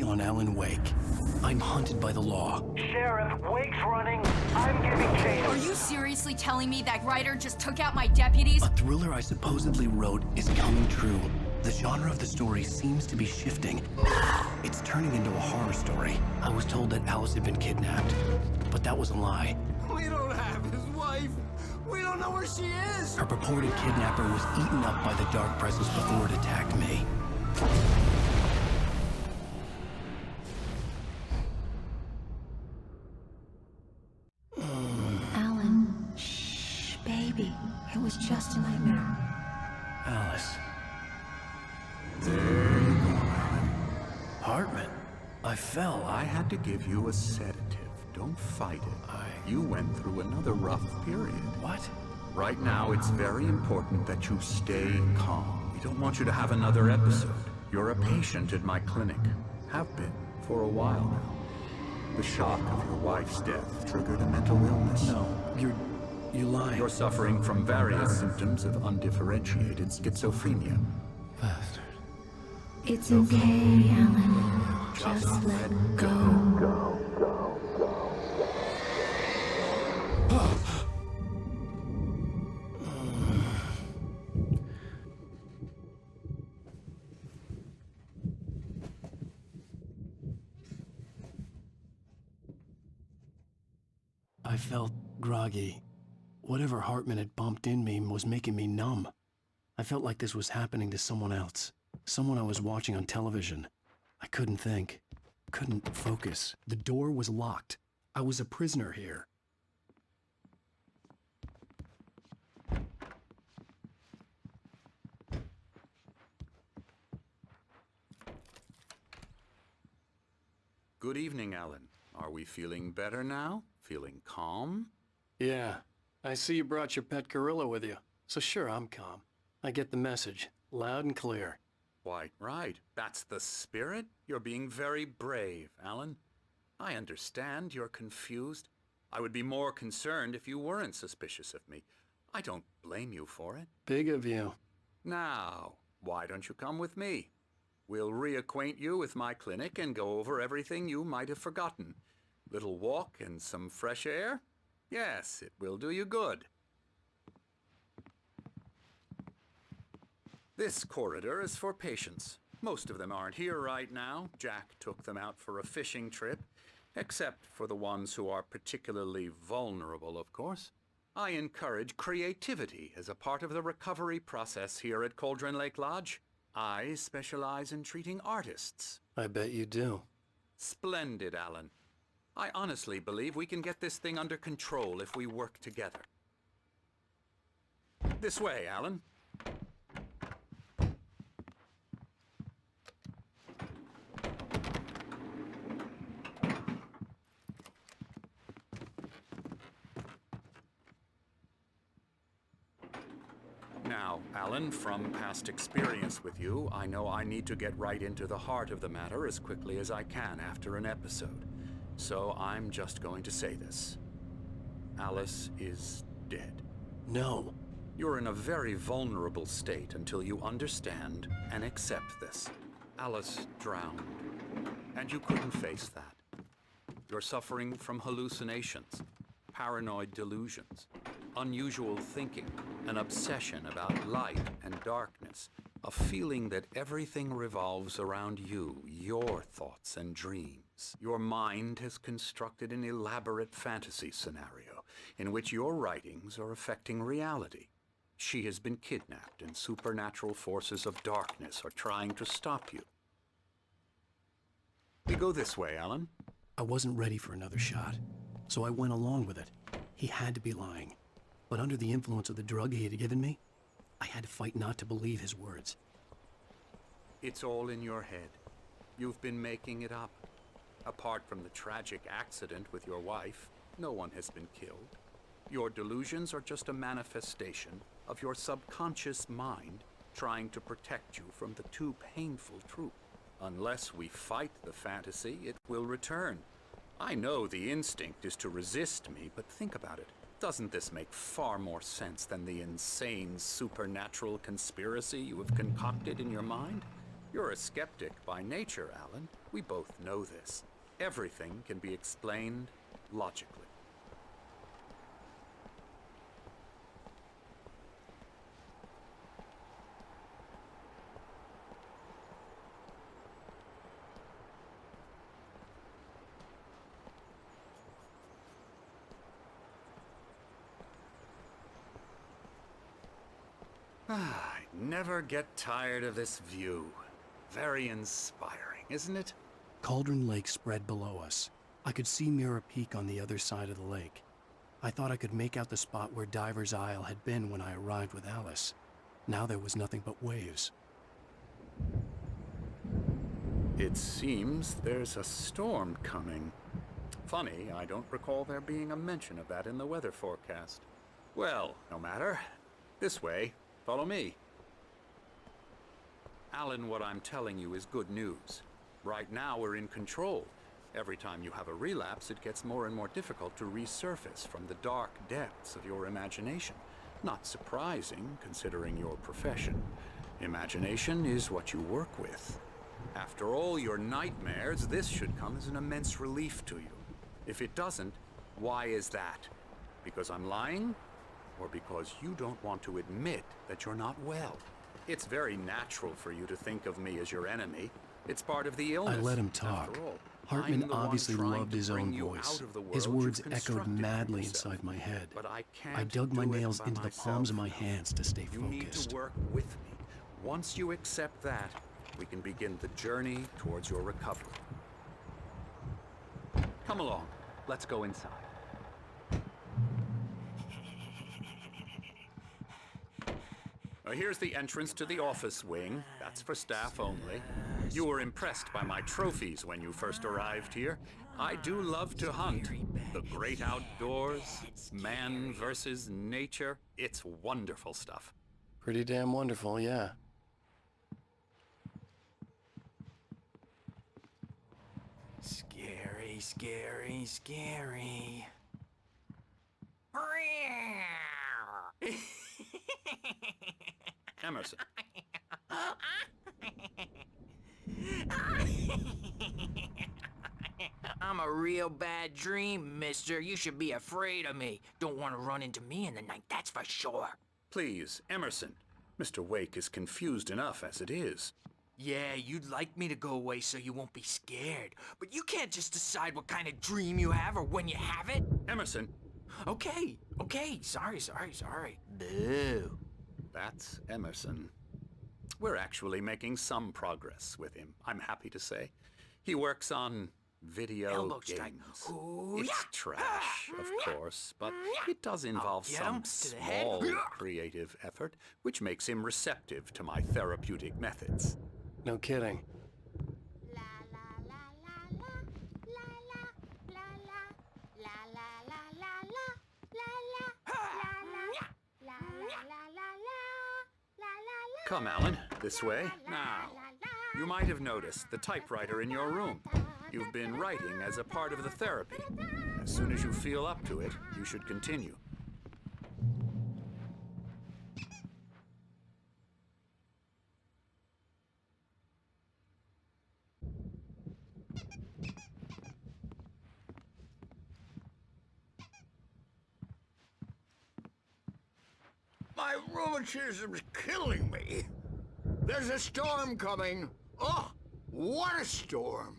on Alan Wake. I'm hunted by the law. Sheriff, Wake's running. I'm giving chase. Are you seriously telling me that writer just took out my deputies? A thriller I supposedly wrote is coming true. The genre of the story seems to be shifting. It's turning into a horror story. I was told that Alice had been kidnapped, but that was a lie. We don't have his wife. We don't know where she is. Her purported kidnapper was eaten up by the dark presence before it attacked me. Alan, shh, baby. It was just a nightmare. Alice. There you go, Alan. Hartman. I fell. I had to give you a sedative. Don't fight it. You went through another rough period. What? Right now, it's very important that you stay calm. We don't want you to have another episode. You're a patient at my clinic. Have been for a while now. The shock of your wife's death triggered a mental illness. No, you're lying. You're suffering from various symptoms of undifferentiated schizophrenia. Bastard. It's okay, Alan. Just let go. I felt groggy. Whatever Hartman had bumped in me was making me numb. I felt like this was happening to someone else. Someone I was watching on television. I couldn't think. Couldn't focus. The door was locked. I was a prisoner here. Good evening, Alan. Are we feeling better now? Feeling calm? Yeah. I see you brought your pet gorilla with you. So sure, I'm calm. I get the message. Loud and clear. Why, right. That's the spirit. You're being very brave, Alan. I understand you're confused. I would be more concerned if you weren't suspicious of me. I don't blame you for it. Big of you. Now, why don't you come with me? We'll reacquaint you with my clinic and go over everything you might have forgotten. Little walk and some fresh air? Yes, it will do you good. This corridor is for patients. Most of them aren't here right now. Jack took them out for a fishing trip, except for the ones who are particularly vulnerable, of course. I encourage creativity as a part of the recovery process here at Cauldron Lake Lodge. I specialize in treating artists. I bet you do. Splendid, Alan. I honestly believe we can get this thing under control if we work together. This way, Alan. Now, Alan, from past experience with you, I know I need to get right into the heart of the matter as quickly as I can after an episode. So I'm just going to say this. Alice is dead. No. You're in a very vulnerable state until you understand and accept this. Alice drowned, and you couldn't face that. You're suffering from hallucinations, paranoid delusions, unusual thinking, an obsession about light and darkness, a feeling that everything revolves around you, your thoughts and dreams. Your mind has constructed an elaborate fantasy scenario in which your writings are affecting reality. She has been kidnapped, and supernatural forces of darkness are trying to stop you. We go this way, Alan. I wasn't ready for another shot, so I went along with it. He had to be lying. But under the influence of the drug he had given me, I had to fight not to believe his words. It's all in your head. You've been making it up. Apart from the tragic accident with your wife, no one has been killed. Your delusions are just a manifestation of your subconscious mind trying to protect you from the too painful truth. Unless we fight the fantasy, it will return. I know the instinct is to resist me, but think about it. Doesn't this make far more sense than the insane supernatural conspiracy you have concocted in your mind? You're a skeptic by nature, Alan. We both know this. Everything can be explained logically. I never get tired of this view. Very inspiring, isn't it? Cauldron Lake spread below us. I could see Mirror Peak on the other side of the lake. I thought I could make out the spot where Diver's Isle had been when I arrived with Alice. Now there was nothing but waves. It seems there's a storm coming. Funny, I don't recall there being a mention of that in the weather forecast. Well, no matter. This way. Follow me. Alan, what I'm telling you is good news. Right now we're in control. Every time you have a relapse, it gets more and more difficult to resurface from the dark depths of your imagination. Not surprising, considering your profession. Imagination is what you work with. After all your nightmares, this should come as an immense relief to you. If it doesn't, why is that? Because I'm lying? Or because you don't want to admit that you're not well? It's very natural for you to think of me as your enemy. It's part of the illness. I let him talk. After all, Hartman I'm the one obviously trying loved to his bring own you voice. out of the His world words you've echoed constructed for madly yourself. inside my head. But I can't I dug my do it nails by into the myself. palms of my hands to stay You need focused. to work with me. Once you accept that, we can begin the journey towards your recovery. Come along. Let's go inside. Here's the entrance to the office wing. That's for staff only. You were impressed by my trophies when you first arrived here. I do love to hunt. The great outdoors, man versus nature. It's wonderful stuff. Pretty damn wonderful, yeah. Scary, scary, scary. Emerson. I'm a real bad dream, mister. You should be afraid of me. Don't want to run into me in the night, that's for sure. Please, Emerson. Mr. Wake is confused enough as it is. Yeah, you'd like me to go away so you won't be scared. But you can't just decide what kind of dream you have or when you have it. Emerson. Okay, sorry. Boo. That's Emerson. We're actually making some progress with him, I'm happy to say. He works on video Elbow games. strike. Ooh, It's yeah. trash, of course, but it does involve get some him to the head. small creative effort, which makes him receptive to my therapeutic methods. No kidding. Come, Alan, this way. Now, you might have noticed the typewriter in your room. You've been writing as a part of the therapy. As soon as you feel up to it, you should continue. My rheumatism's killing me. There's a storm coming. Oh, what a storm.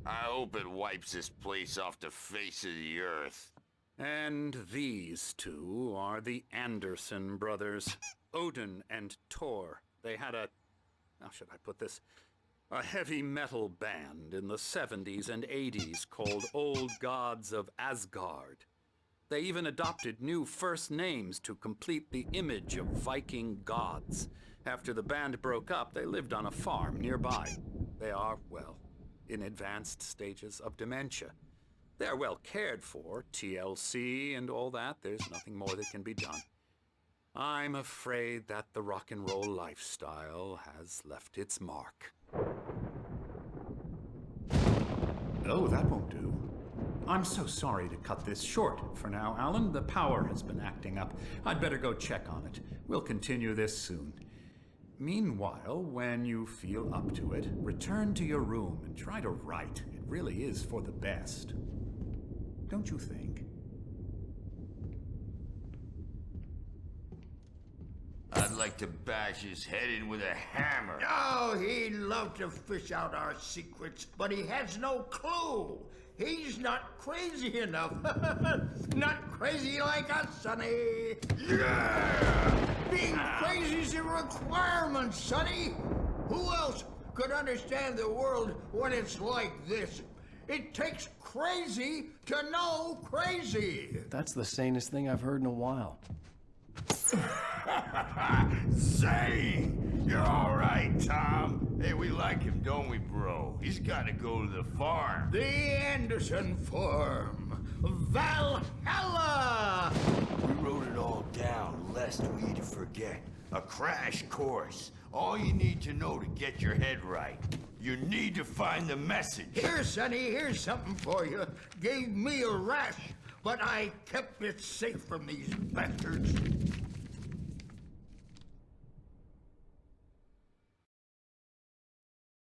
I hope it wipes this place off the face of the earth. And these two are the Anderson brothers, Odin and Tor. They had a, how should I put this? A heavy metal band in the 70s and 80s called Old Gods of Asgard. They even adopted new first names to complete the image of Viking gods. After the band broke up, they lived on a farm nearby. They are, well, in advanced stages of dementia. They're well cared for, TLC and all that. There's nothing more that can be done. I'm afraid that the rock and roll lifestyle has left its mark. Oh, that won't do. I'm so sorry to cut this short for now, Alan. The power has been acting up. I'd better go check on it. We'll continue this soon. Meanwhile, when you feel up to it, return to your room and try to write. It really is for the best. Don't you think? I'd like to bash his head in with a hammer. Oh, he'd love to fish out our secrets, but he has no clue. He's not crazy enough. Not crazy like us, Sonny. Yeah! Being crazy's a requirement, Sonny. Who else could understand the world when it's like this? It takes crazy to know crazy. That's the sanest thing I've heard in a while. Zane! You're all right, Tom. Hey, we like him, don't we, bro? He's got to go to the farm. The Anderson Farm. Valhalla! We wrote it all down, lest we forget. A crash course. All you need to know to get your head right. You need to find the message. Here, Sonny, here's something for you. Gave me a rash, but I kept it safe from these bastards.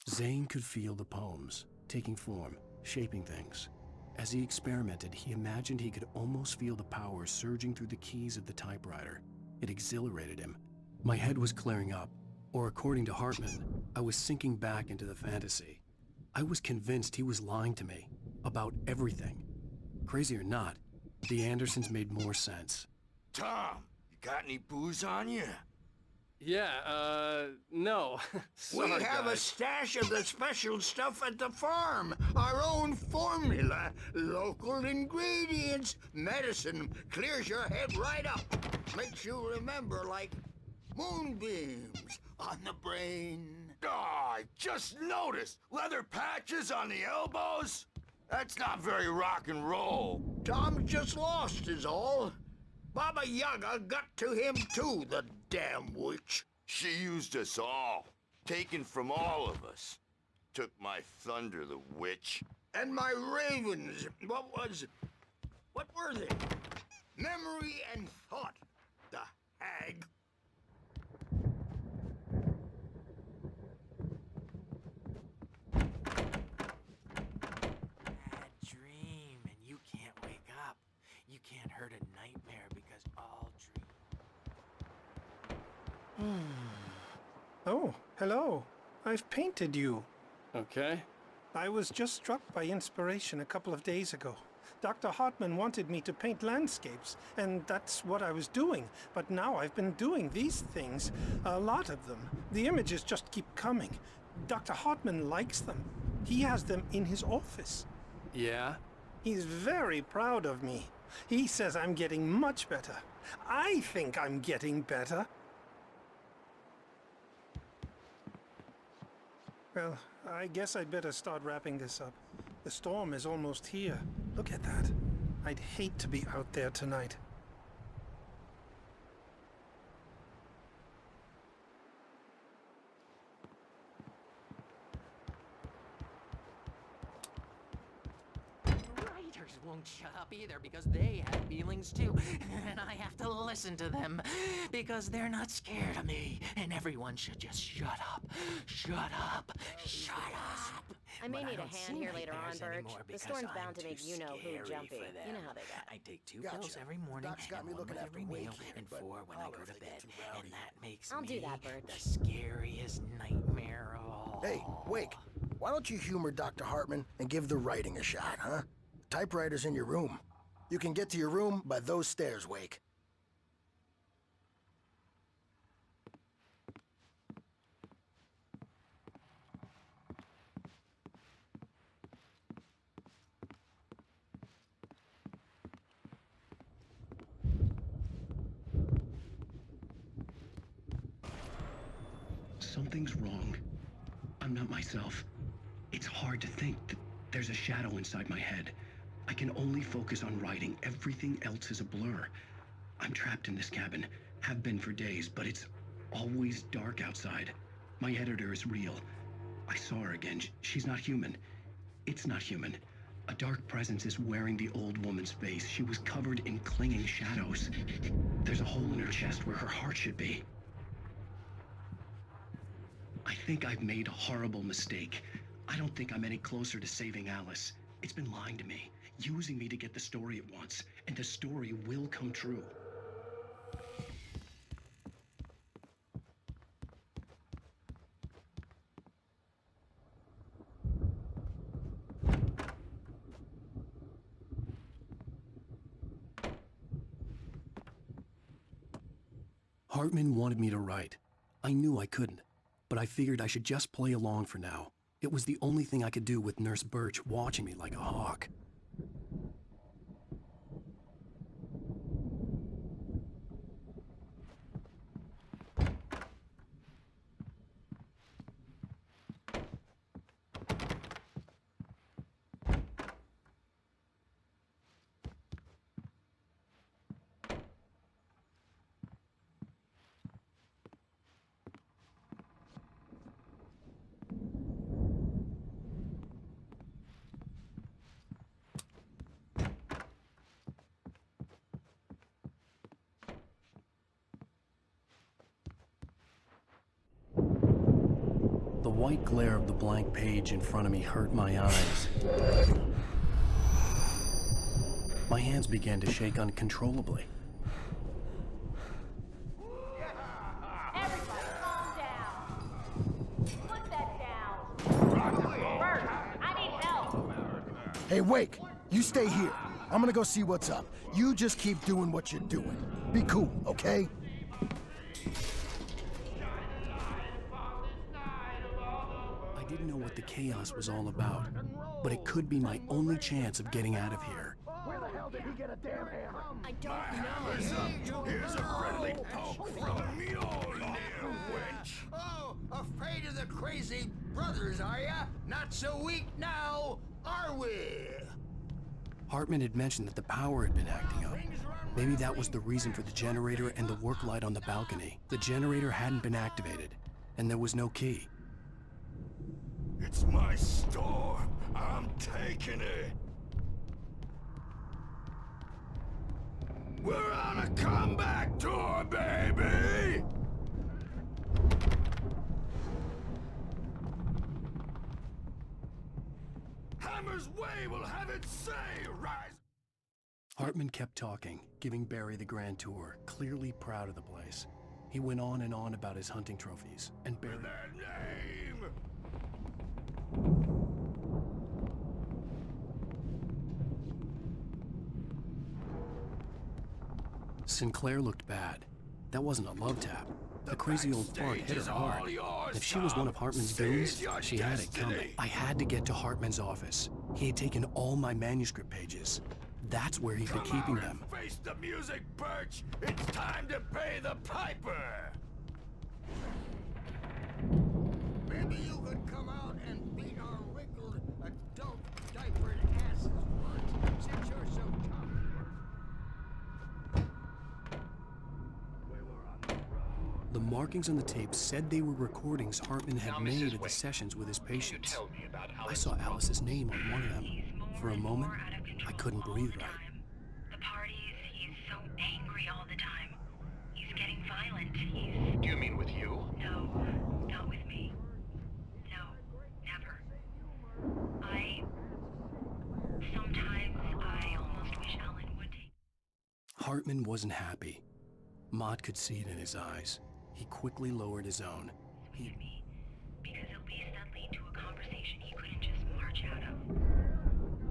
Zane could feel the poems, taking form, shaping things. As he experimented, he imagined he could almost feel the power surging through the keys of the typewriter. It exhilarated him. My head was clearing up, or according to Hartman, I was sinking back into the fantasy. I was convinced he was lying to me about everything. Crazy or not, the Andersons made more sense. Tom, you got any booze on you? Yeah, no. We have a stash of the special stuff at the farm. Our own formula. Local ingredients. Medicine clears your head right up. Makes you remember like moonbeams on the brain. Oh, I just noticed. Leather patches on the elbows? That's not very rock and roll. Tom just lost is all. Baba Yaga got to him too, the damn witch. She used us all. Taken from all of us. Took my thunder, the witch. And my ravens. What were they? Memory and thought. The hag. Bad dream, and you can't wake up. You can't hurt a nightmare because all dreams. Oh, hello. I've painted you. Okay. I was just struck by inspiration a couple of days ago. Dr. Hartman wanted me to paint landscapes, and that's what I was doing. But now I've been doing these things, a lot of them. The images just keep coming. Dr. Hartman likes them. He has them in his office. Yeah? He's very proud of me. He says I'm getting much better. I think I'm getting better. Well, I guess I'd better start wrapping this up. The storm is almost here. Look at that. I'd hate to be out there tonight. Writers won't shut up either because they have feelings too. And I have to listen to them because they're not scared of me. And everyone should just shut up. Shut up. Shut up. I may But need a don't see hand here later on, nightmares Birch. anymore The because storm's I'm bound to make too you-know-who scary jumpy. for You them. know how they got. I take 2 Gotcha. pills every morning Doc's got and me one looking with after every meal Wake here, and but 4 when I I'll go if to they get bed. too rowdy. And that makes I'll me do that, Birch. the scariest nightmare of all. Hey, Wake, why don't you humor Dr. Hartman and give the writing a shot, huh? Typewriter's in your room. You can get to your room by those stairs, Wake. Something's wrong. I'm not myself. It's hard to think that there's a shadow inside my head. I can only focus on writing. Everything else is a blur. I'm trapped in this cabin. Have been for days, but it's always dark outside. My editor is real. I saw her again. She's not human. It's not human. A dark presence is wearing the old woman's face. She was covered in clinging shadows. There's a hole in her chest where her heart should be. think I've made a horrible mistake. I don't think I'm any closer to saving Alice. It's been lying to me, using me to get the story it wants, and the story will come true. Hartman wanted me to write. I knew I couldn't, but I figured I should just play along for now. It was the only thing I could do with Nurse Birch watching me like a hawk. The white glare of the blank page in front of me hurt my eyes. My hands began to shake uncontrollably. Everybody, calm down. Put that down. Bert, I need help. Hey, Wake, you stay here. I'm gonna go see what's up. You just keep doing what you're doing. Be cool, okay? I didn't know what the chaos was all about, but it could be my only chance of getting out of here. Where the hell did he get a damn hammer? I don't know. Hammer's up. Here's a friendly poke from Mjolnir, wench. Oh, afraid of the crazy brothers, are ya? Not so weak now, are we? Hartman had mentioned that the power had been acting up. Maybe that was the reason for the generator and the work light on the balcony. The generator hadn't been activated, and there was no key. It's my storm. I'm taking it. We're on a comeback tour, baby! Hammer's way will have its say, rise! Hartman kept talking, giving Barry the grand tour, clearly proud of the place. He went on and on about his hunting trophies, and Barry... Their name! Sinclair looked bad. That wasn't a love tap. The crazy old fart hit her hard. If she was one of Hartman's goons, she had it coming. I had to get to Hartman's office. He had taken all my manuscript pages. That's where he'd been keeping them. Face the music, Birch! It's time to pay the piper! Maybe you could come out and beat our wrinkled, adult, diapered asses once, since you're so tough. The markings on the tape said they were recordings Hartman had made of the sessions with his patients. I saw Alice's name on one of them. For a moment, I couldn't breathe right. The parties, he's so angry all the time. He's getting violent. Do you mean with you? No, not with me. No, never. Sometimes I almost wish Alan would take... Hartman wasn't happy. Mott could see it in his eyes. He quickly lowered his own. me, because at least that lead to a conversation he couldn't just march out of.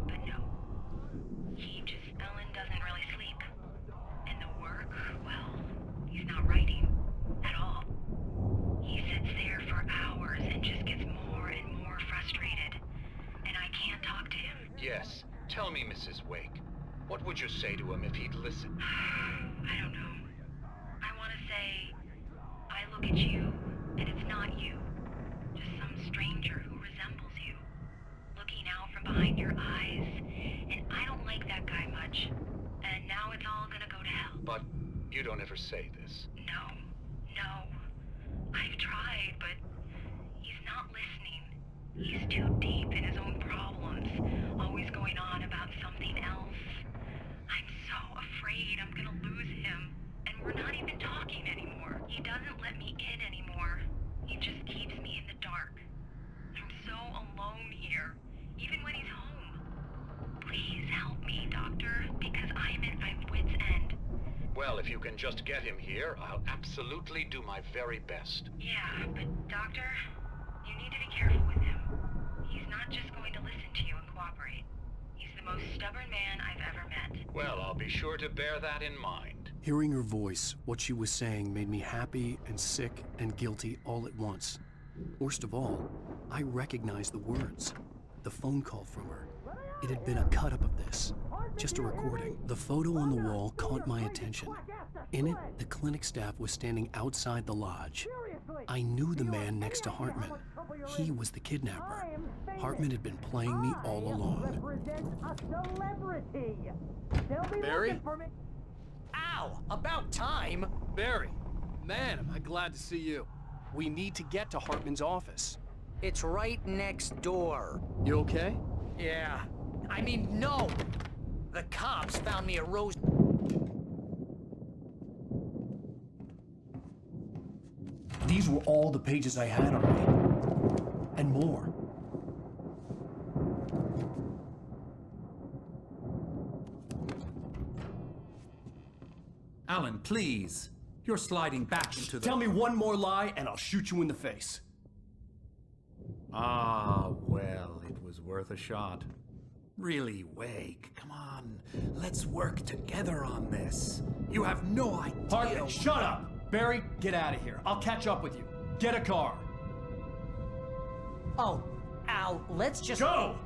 But no. Alan doesn't really sleep. And the work, well, he's not writing at all. He sits there for hours and just gets more and more frustrated. And I can't talk to him. Yes. Tell me, Mrs. Wake. What would you say to him if he'd listen? I don't know. I want to say, I look at you, and it's not you. Just some stranger who resembles you. Looking out from behind your eyes, and I don't like that guy much. And now it's all gonna go to hell. But you don't ever say this. No. I've tried, but he's not listening. He's too deep in his own problems, always going on about something else. I'm so afraid I'm gonna lose him. And we're not even talking anymore. He doesn't let me in anymore. He just keeps me in the dark. Well, if you can just get him here, I'll absolutely do my very best. Yeah, but Doctor, you need to be careful with him. He's not just going to listen to you and cooperate. He's the most stubborn man I've ever met. Well, I'll be sure to bear that in mind. Hearing her voice, what she was saying made me happy and sick and guilty all at once. Worst of all, I recognized the words. The phone call from her. It had been a cut-up of this. Just a recording. The photo on the wall caught my attention. In it, the clinic staff was standing outside the lodge. I knew the man next to Hartman. He was the kidnapper. Hartman had been playing me all along. Barry? Ow! About time! Barry! Man, am I glad to see you. We need to get to Hartman's office. It's right next door. You okay? Yeah. I mean, no! The cops found me a rose... These were all the pages I had on me. And more. Alan, please. You're sliding back into the... Tell me one more lie and I'll shoot you in the face. Ah, well, it was worth a shot. Really, Wake, come on. Let's work together on this. You have no idea... Hartman, shut up! Barry, get out of here. I'll catch up with you. Get a car. Oh, Al, let's just... Go!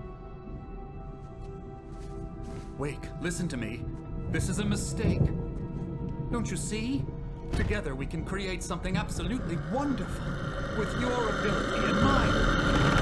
Wake, listen to me. This is a mistake. Don't you see? Together we can create something absolutely wonderful. With your ability and mine.